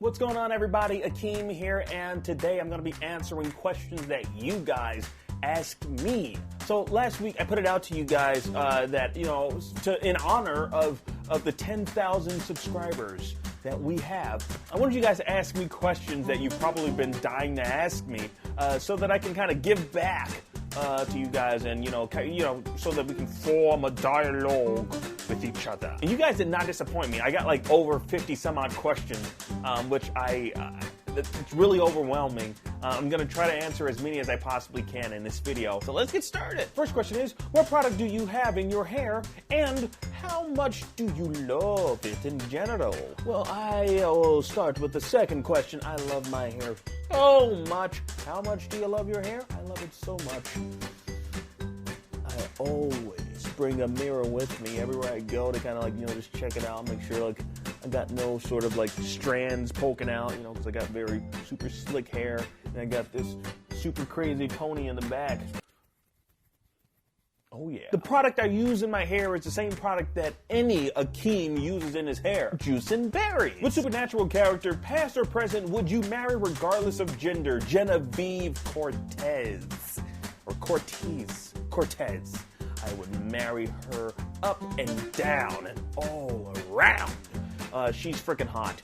What's going on, everybody? Akeem here, and today I'm going to be answering questions that you guys asked me. So last week I put it out to you guys that, in honor of the 10,000 subscribers that we have, I wanted you guys to ask me questions that you've probably been dying to ask me, so that I can kind of give back to you guys, and so that we can form a dialogue with each other. And you guys did not disappoint me. I got like over 50 some odd questions, which it's really overwhelming. I'm gonna try to answer as many as I possibly can in this video. So let's get started. First question is, what product do you have in your hair, and how much do you love it in general? Well, I will start with the second question. I love my hair so much. How much do you love your hair? I love it so much. I always bring a mirror with me everywhere I go to kind of just check it out, make sure I got no sort of strands poking out, because I got very super slick hair, and I got this super crazy pony in the back. Oh yeah. The product I use in my hair is the same product that any Akeem uses in his hair. Juice and Berry. What supernatural character, past or present, would you marry regardless of gender? Genevieve Cortez. Or Cortez. Cortez. I would marry her up and down and all around. She's freaking hot.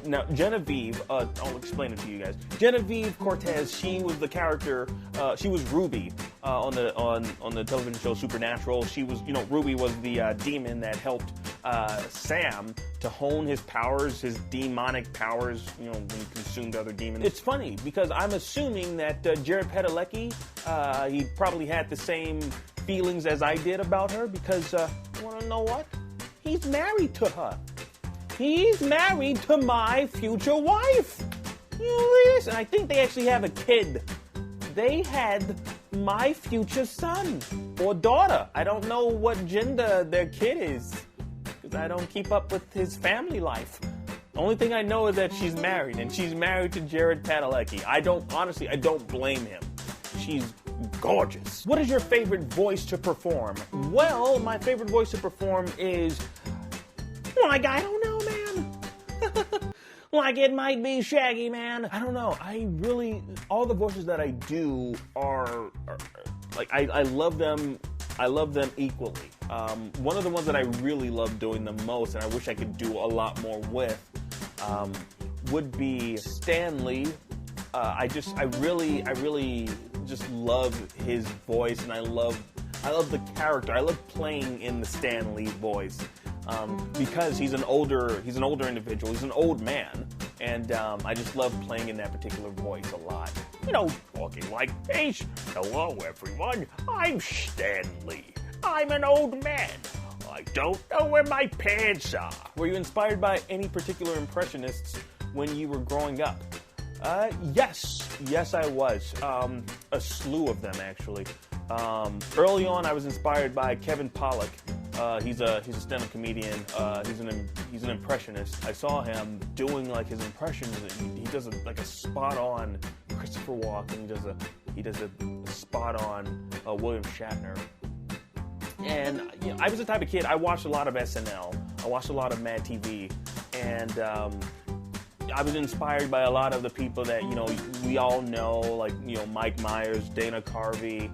Now, Genevieve, I'll explain it to you guys. Genevieve Cortez, she was the character, she was Ruby on the television show Supernatural. She was, Ruby was the demon that helped Sam to hone his powers, his demonic powers, when he consumed other demons. It's funny, because I'm assuming that Jared Padalecki, he probably had the same feelings as I did about her, because, you wanna know what? He's married to her. He's married to my future wife. Yes, and I think they actually have a kid. They had my future son or daughter. I don't know what gender their kid is, because I don't keep up with his family life. The only thing I know is that she's married, and she's married to Jared Padalecki. I don't blame him. She's gorgeous. What is your favorite voice to perform? Well, my favorite voice to perform is, I don't know, man. It might be Shaggy, man. I don't know. All the voices that I do are I love them. I love them equally. One of the ones that I really love doing the most, and I wish I could do a lot more with, would be Stan Lee. I really just love his voice, and I love the character. I love playing in the Stan Lee voice, because he's an older individual. He's an old man, and I just love playing in that particular voice a lot. Talking like this. Hello, everyone. I'm Stan Lee. I'm an old man. I don't know where my pants are. Were you inspired by any particular impressionists when you were growing up? Yes, I was. A slew of them, actually. Early on, I was inspired by Kevin Pollak. He's a stand-up comedian. He's an impressionist. I saw him doing his impressions. He does a spot-on Christopher Walken. He does a spot-on William Shatner. And I was the type of kid. I watched a lot of SNL. I watched a lot of Mad TV, and I was inspired by a lot of the people that we all know, Mike Myers, Dana Carvey.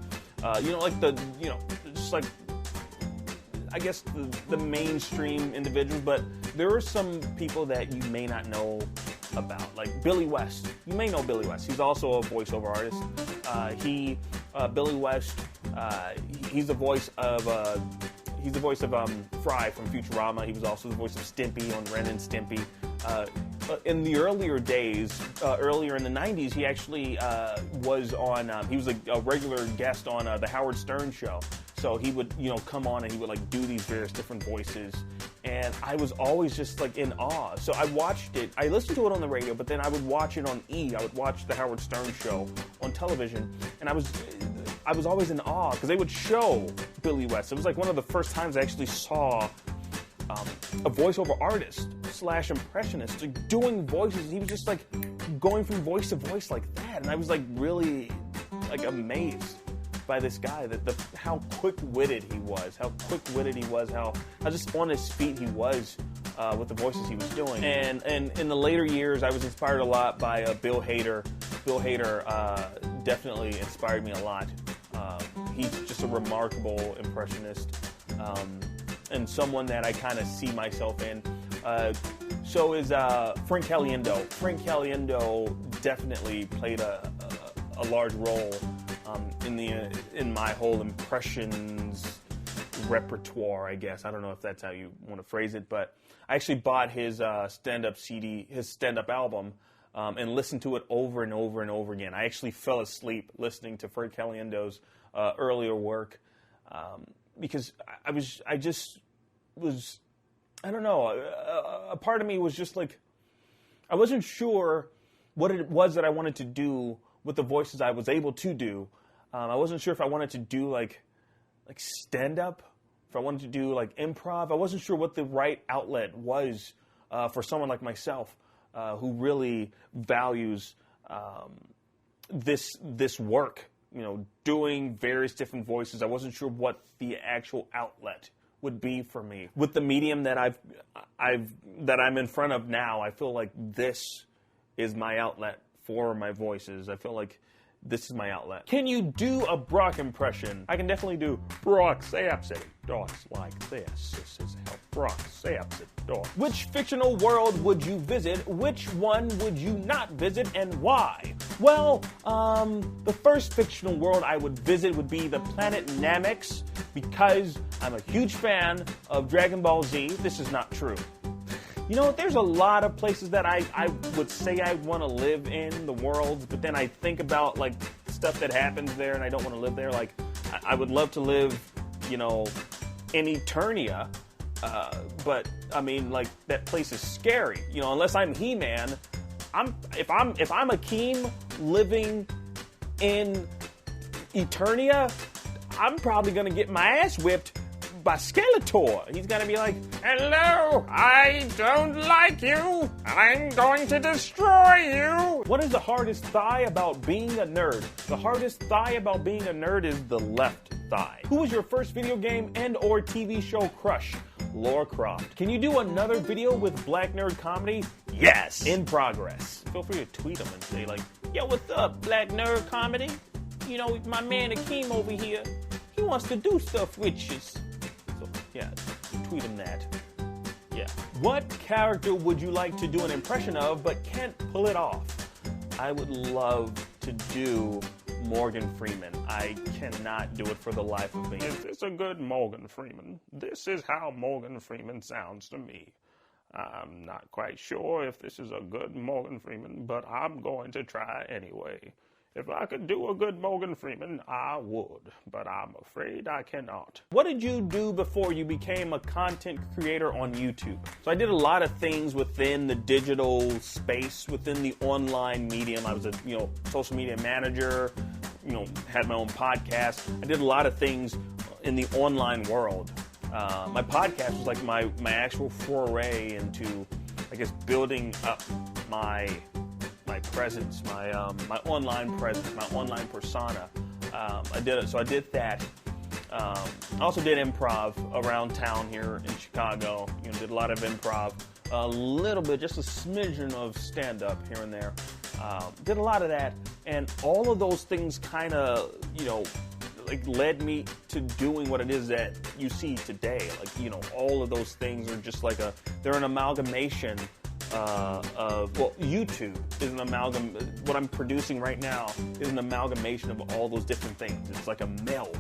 I guess the mainstream individuals, but there are some people that you may not know about, like Billy West. You may know Billy West. He's also a voiceover artist. Billy West, he's the voice of Fry from Futurama. He was also the voice of Stimpy on Ren and Stimpy. In the earlier days, earlier in the 90s, he actually was on, he was a regular guest on the Howard Stern show. So he would, come on and he would do these various different voices. And I was always just in awe. So I watched it. I listened to it on the radio, but then I would watch it on E! I would watch the Howard Stern show on television. And I was always in awe, because they would show Billy West. It was one of the first times I actually saw a voiceover artist / impressionist doing voices. He was just going from voice to voice like that, and I was really amazed by this guy, how quick-witted he was, how just on his feet he was with the voices he was doing. And in the later years, I was inspired a lot by Bill Hader. Bill Hader definitely inspired me a lot. He's just a remarkable impressionist, and someone that I kind of see myself in. So is Frank Caliendo. Frank Caliendo definitely played a large role in my whole impressions repertoire, I guess. I don't know if that's how you want to phrase it, but I actually bought his stand-up CD, his stand-up album, and listened to it over and over and over again. I actually fell asleep listening to Frank Caliendo's earlier work because I don't know, a part of me was just like, I wasn't sure what it was that I wanted to do with the voices I was able to do. I wasn't sure if I wanted to do like stand-up, if I wanted to do like improv. I wasn't sure what the right outlet was for someone like myself who really values this work, you know, doing various different voices. I wasn't sure what the actual outlet would be for me. With the medium that I'm in front of now, I feel like this is my outlet for my voices. I feel like this is my outlet. Can you do a Brock impression? I can definitely do Brock Sampson. Dogs like this. This is how Brock Sampson dogs. Which fictional world would you visit? Which one would you not visit, and why? Well, the first fictional world I would visit would be the planet Namex, because I'm a huge fan of Dragon Ball Z. This is not true. You know, there's a lot of places that I would say I want to live in the world, but then I think about, like, stuff that happens there, and I don't want to live there. Like, I would love to live, you know, in Eternia, but, I mean, like, that place is scary. You know, unless I'm He-Man, if I'm Akeem living in Eternia, I'm probably going to get my ass whipped by Skeletor. He's gonna be like, "Hello, I don't like you. I'm going to destroy you." What is the hardest thigh about being a nerd? The hardest thigh about being a nerd is the left thigh. Who was your first video game and or TV show crush? Lara Croft. Can you do another video with Black Nerd Comedy? Yes. In progress. Feel free to tweet them and say like, "Yo, what's up, Black Nerd Comedy? You know, my man Akeem over here, he wants to do stuff with you." So, yeah, tweet him that. Yeah. What character would you like to do an impression of but can't pull it off? I would love to do Morgan Freeman. I cannot do it for the life of me. Is this a good Morgan Freeman? This is how Morgan Freeman sounds to me. I'm not quite sure if this is a good Morgan Freeman, but I'm going to try anyway. If I could do a good Morgan Freeman, I would, but I'm afraid I cannot. What did you do before you became a content creator on YouTube? So I did a lot of things within the digital space, within the online medium. I was a, social media manager, had my own podcast. I did a lot of things in the online world. My podcast was like my actual foray into, I guess, building up my presence, my online presence, my online persona. I did that. I also did improv around town here in Chicago. Did a lot of improv, a little bit, just a smidgen of stand-up here and there. Did a lot of that, and all of those things kind of, led me to doing what it is that you see today. All of those things are just they're an amalgamation YouTube is an amalgam. What I'm producing right now is an amalgamation of all those different things. It's like a meld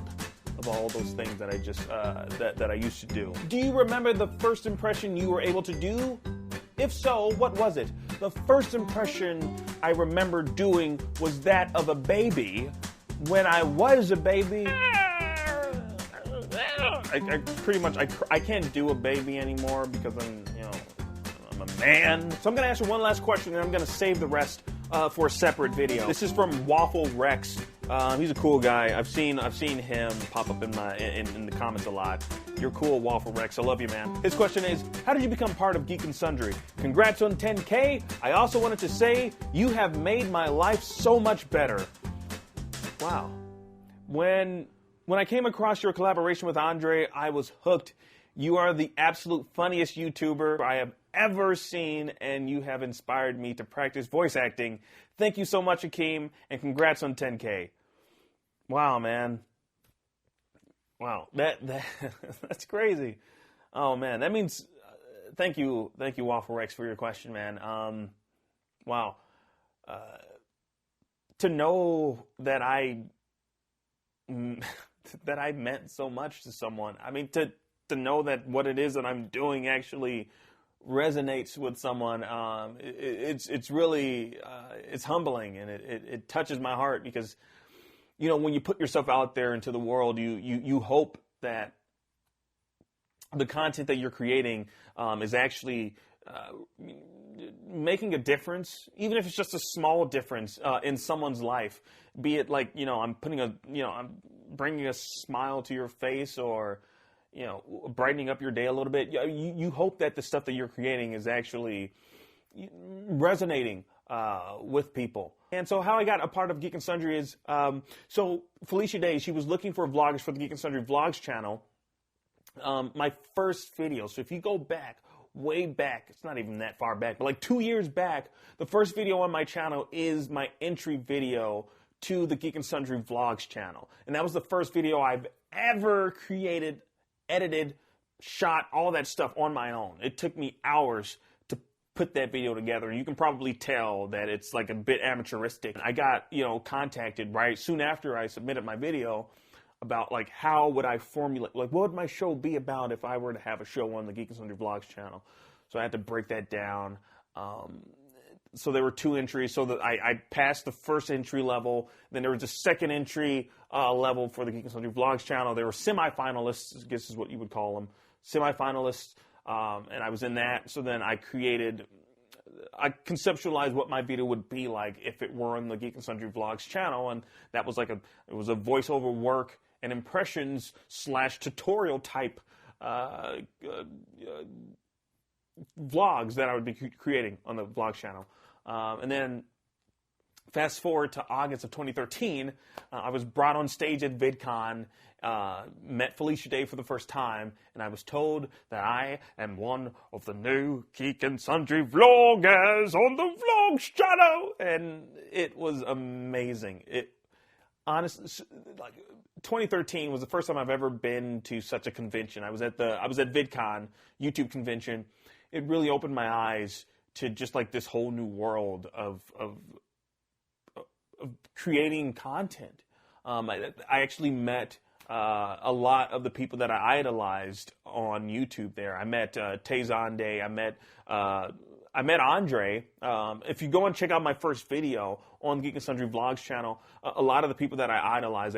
of all those things that I just that I used to do. Do you remember the first impression you were able to do? If so, what was it? The first impression I remember doing was that of a baby. When I was a baby, I pretty much I can't do a baby anymore because I'm a man. So I'm going to ask you one last question, and I'm going to save the rest for a separate video. This is from Waffle Rex. He's a cool guy. I've seen him pop up in the comments a lot. You're cool, Waffle Rex. I love you, man. His question is, how did you become part of Geek and Sundry? Congrats on 10K. I also wanted to say you have made my life so much better. Wow. When I came across your collaboration with Andre, I was hooked. You are the absolute funniest YouTuber I have ever seen, and you have inspired me to practice voice acting. Thank you so much, Akeem, and congrats on 10K. Wow, man. Wow, that's crazy. Oh, man, that means, thank you, Waffle Rex, for your question, man. Wow. To know that I meant so much to someone. I mean, to know that what it is that I'm doing actually resonates with someone, it's really it's humbling, and it touches my heart, because you know, when you put yourself out there into the world, you hope that the content that you're creating is actually making a difference, even if it's just a small difference in someone's life. Be it like, you know, I'm bringing a smile to your face, or, you know, brightening up your day a little bit. You hope that the stuff that you're creating is actually resonating with people. And so how I got a part of Geek and Sundry is, so Felicia Day, she was looking for vloggers for the Geek and Sundry Vlogs channel. My first video, so if you go back, way back, it's not even that far back, but like 2 years back, the first video on my channel is my entry video to the Geek and Sundry Vlogs channel. And that was the first video I've ever created, edited, shot, all that stuff on my own. It took me hours to put that video together. You can probably tell that it's like a bit amateuristic. I got, you know, contacted right soon after I submitted my video about like how would I formulate, like what would my show be about if I were to have a show on the Geek and Sundry Vlogs channel. So I had to break that down. So there were 2 entries, so that I passed the first entry level. Then there was a second entry level for the Geek and Sundry Vlogs channel. There were semi-finalists, I guess is what you would call them, semi-finalists, and I was in that. So then I conceptualized what my video would be like if it were on the Geek and Sundry Vlogs channel, and that was like it was a voiceover work and impressions / tutorial type vlogs that I would be creating on the vlog channel. And then fast forward to August of 2013, I was brought on stage at VidCon, met Felicia Day for the first time, and I was told that I am one of the new Geek and Sundry vloggers on the Vlogs channel, and it was amazing. Honestly, like 2013 was the first time I've ever been to such a convention. I was at VidCon YouTube convention. It really opened my eyes to just like this whole new world of creating content. I actually met a lot of the people that I idolized on YouTube there. I met Tezande. I met Andre. If you go and check out my first video on the Geek and Sundry Vlogs channel, a lot of the people that I idolize,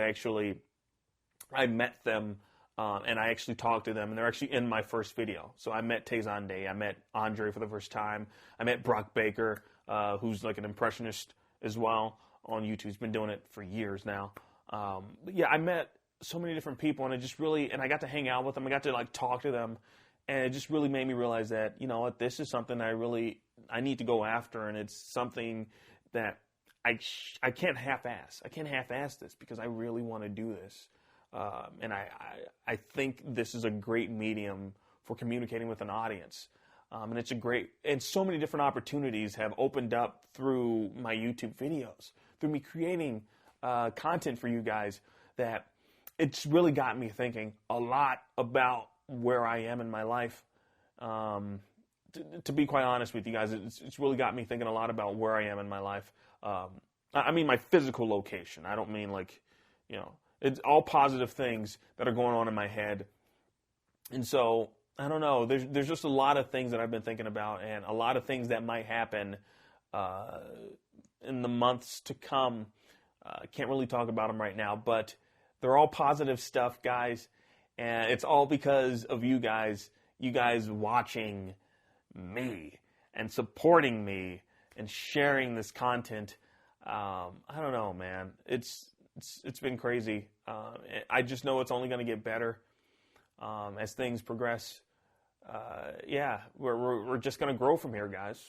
I met them, and I actually talked to them, and they're actually in my first video. So I met Tezande. I met Andre for the first time. I met Brock Baker, who's like an impressionist as well on YouTube. He's been doing it for years now. Yeah, I met so many different people, and I got to hang out with them. I got to like talk to them, and it just really made me realize that, you know what, this is something I need to go after, and it's something that I can't half-ass. I can't half-ass this, because I really want to do this. And I think this is a great medium for communicating with an audience. And so many different opportunities have opened up through my YouTube videos, through me creating content for you guys, that it's really got me thinking a lot about where I am in my life. To be quite honest with you guys, it's really got me thinking a lot about where I am in my life. I mean my physical location. I don't mean like, you know, it's all positive things that are going on in my head. And so, I don't know, there's just a lot of things that I've been thinking about, and a lot of things that might happen in the months to come. I can't really talk about them right now, but they're all positive stuff, guys. And it's all because of you guys watching me and supporting me and sharing this content. I don't know, man. It's been crazy. I just know it's only going to get better as things progress. Yeah, we're just going to grow from here, guys.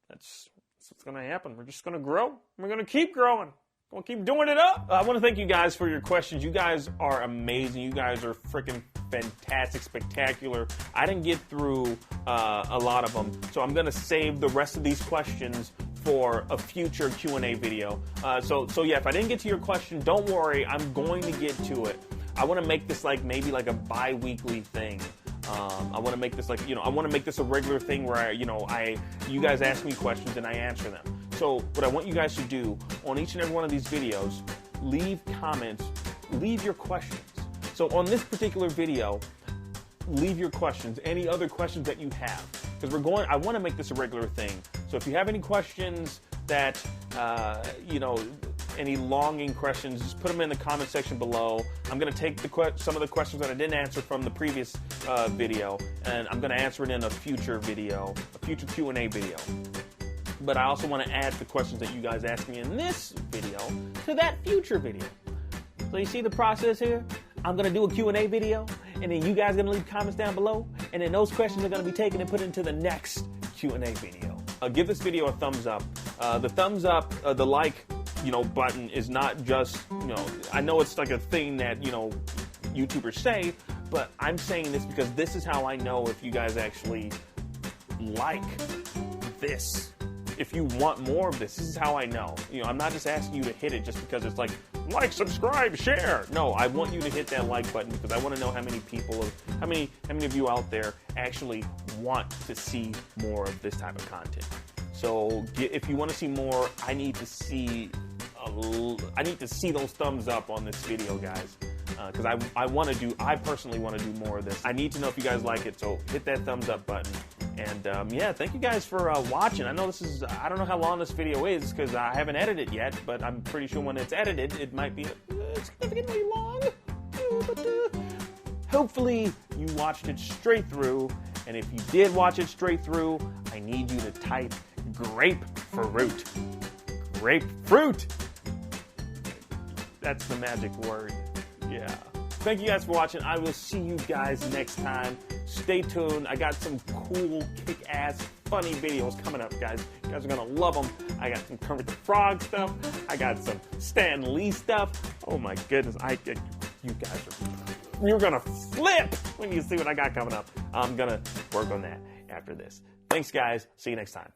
That's what's going to happen. We're just going to grow. We're going to keep growing. Gonna keep doing it up. I want to thank you guys for your questions. You guys are amazing. You guys are freaking fantastic, spectacular. I didn't get through a lot of them, so I'm gonna save the rest of these questions for a future Q&A video. So yeah, if I didn't get to your question, don't worry. I'm going to get to it. I want to make this maybe like a bi-weekly thing. I want to make this I want to make this a regular thing where you guys ask me questions and I answer them. So what I want you guys to do on each and every one of these videos, leave comments, leave your questions. So on this particular video, leave your questions, any other questions that you have, because I want to make this a regular thing. So if you have any questions that, any longing questions, just put them in the comment section below. I'm going to take some of the questions that I didn't answer from the previous video, and I'm going to answer it in a future video, a future Q&A video. But I also want to add the questions that you guys asked me in this video to that future video. So you see the process here? I'm going to do a Q&A video, and then you guys are going to leave comments down below, and then those questions are going to be taken and put into the next Q&A video. Give this video a thumbs up. The thumbs up, the like, button is not just, I know it's like a thing that, YouTubers say, but I'm saying this because this is how I know if you guys actually like this. If you want more of this is how I know. I'm not just asking you to hit it just because it's like, subscribe, share. No, I want you to hit that like button because I want to know how many people, how many of you out there actually want to see more of this type of content. So if you want to see more, I need to see those thumbs up on this video, guys. Because I personally want to do more of this. I need to know if you guys like it, so hit that thumbs up button. And yeah, thank you guys for watching. I know I don't know how long this video is because I haven't edited yet, but I'm pretty sure when it's edited, it might be significantly long. But hopefully you watched it straight through. And if you did watch it straight through, I need you to type grapefruit. Grapefruit! That's the magic word. Yeah. Thank you guys for watching. I will see you guys next time. Stay tuned. I got some cool, kick-ass, funny videos coming up, guys. You guys are going to love them. I got some Kermit the Frog stuff. I got some Stan Lee stuff. Oh, my goodness. You guys you're going to flip when you see what I got coming up. I'm going to work on that after this. Thanks, guys. See you next time.